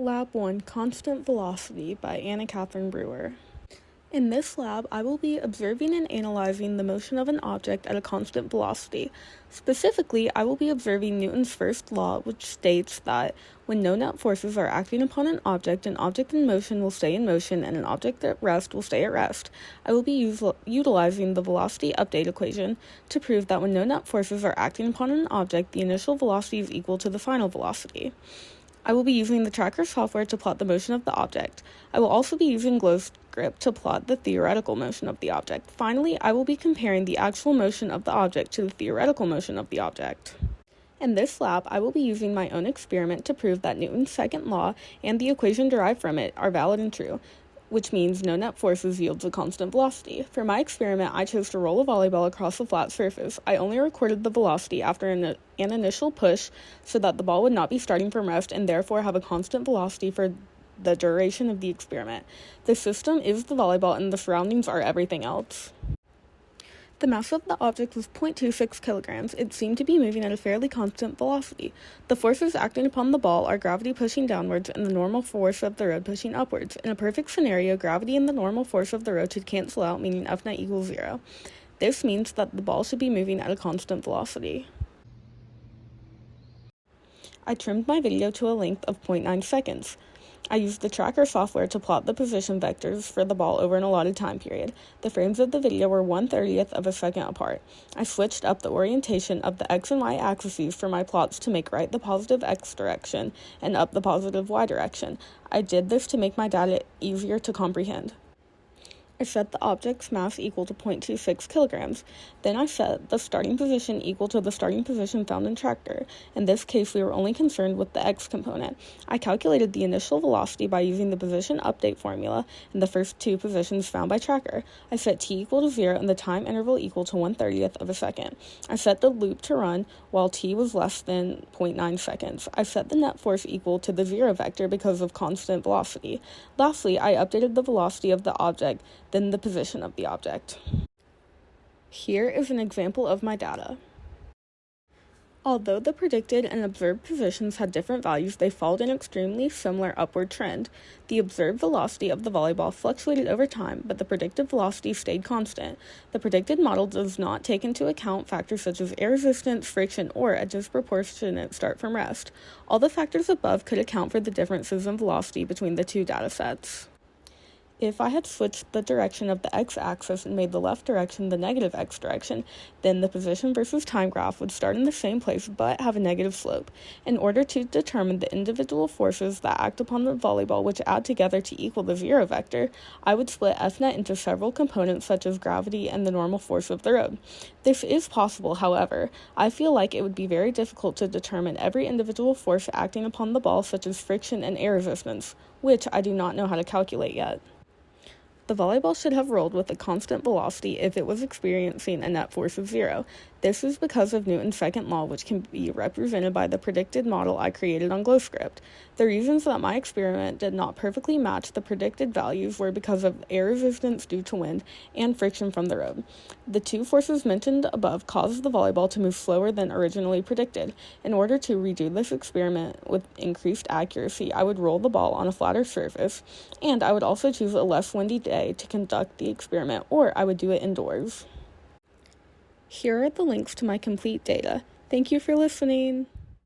Lab 1, Constant Velocity by Anna Catherine Brewer. In this lab, I will be observing and analyzing the motion of an object at a constant velocity. Specifically, I will be observing Newton's first law, which states that when no net forces are acting upon an object in motion will stay in motion, and an object at rest will stay at rest. I will be utilizing the velocity update equation to prove that when no net forces are acting upon an object, the initial velocity is equal to the final velocity. I will be using the tracker software to plot the motion of the object. I will also be using GlowScript to plot the theoretical motion of the object. Finally, I will be comparing the actual motion of the object to the theoretical motion of the object. In this lab, I will be using my own experiment to prove that Newton's second law and the equation derived from it are valid and true, which means no net forces yields a constant velocity. For my experiment, I chose to roll a volleyball across a flat surface. I only recorded the velocity after an initial push so that the ball would not be starting from rest and therefore have a constant velocity for the duration of the experiment. The system is the volleyball and the surroundings are everything else. The mass of the object was 0.26 kilograms. It seemed to be moving at a fairly constant velocity. The forces acting upon the ball are gravity pushing downwards and the normal force of the road pushing upwards. In a perfect scenario, gravity and the normal force of the road should cancel out, meaning F net equals 0. This means that the ball should be moving at a constant velocity. I trimmed my video to a length of 0.9 seconds. I used the tracker software to plot the position vectors for the ball over an allotted time period. The frames of the video were 1/30th of a second apart. I switched up the orientation of the x and y axes for my plots to make right the positive x direction and up the positive y direction. I did this to make my data easier to comprehend. I set the object's mass equal to 0.26 kilograms. Then I set the starting position equal to the starting position found in tracker. In this case, we were only concerned with the x component. I calculated the initial velocity by using the position update formula and the first two positions found by tracker. I set t equal to 0 and the time interval equal to 1/30th of a second. I set the loop to run while t was less than 0.9 seconds. I set the net force equal to the 0 vector because of constant velocity. Lastly, I updated the velocity of the object, then the position of the object. Here is an example of my data. Although the predicted and observed positions had different values, they followed an extremely similar upward trend. The observed velocity of the volleyball fluctuated over time, but the predicted velocity stayed constant. The predicted model does not take into account factors such as air resistance, friction, or a disproportionate start from rest. All the factors above could account for the differences in velocity between the two data sets. If I had switched the direction of the x-axis and made the left direction the negative x direction, then the position versus time graph would start in the same place but have a negative slope. In order to determine the individual forces that act upon the volleyball, which add together to equal the 0 vector, I would split F net into several components such as gravity and the normal force of the road. This is possible, however. I feel like it would be very difficult to determine every individual force acting upon the ball, such as friction and air resistance, which I do not know how to calculate yet. The volleyball should have rolled with a constant velocity if it was experiencing a net force of 0. This is because of Newton's second law, which can be represented by the predicted model I created on GlowScript. The reasons that my experiment did not perfectly match the predicted values were because of air resistance due to wind and friction from the road. The two forces mentioned above caused the volleyball to move slower than originally predicted. In order to redo this experiment with increased accuracy, I would roll the ball on a flatter surface, and I would also choose a less windy day to conduct the experiment, or I would do it indoors. Here are the links to my complete data. Thank you for listening.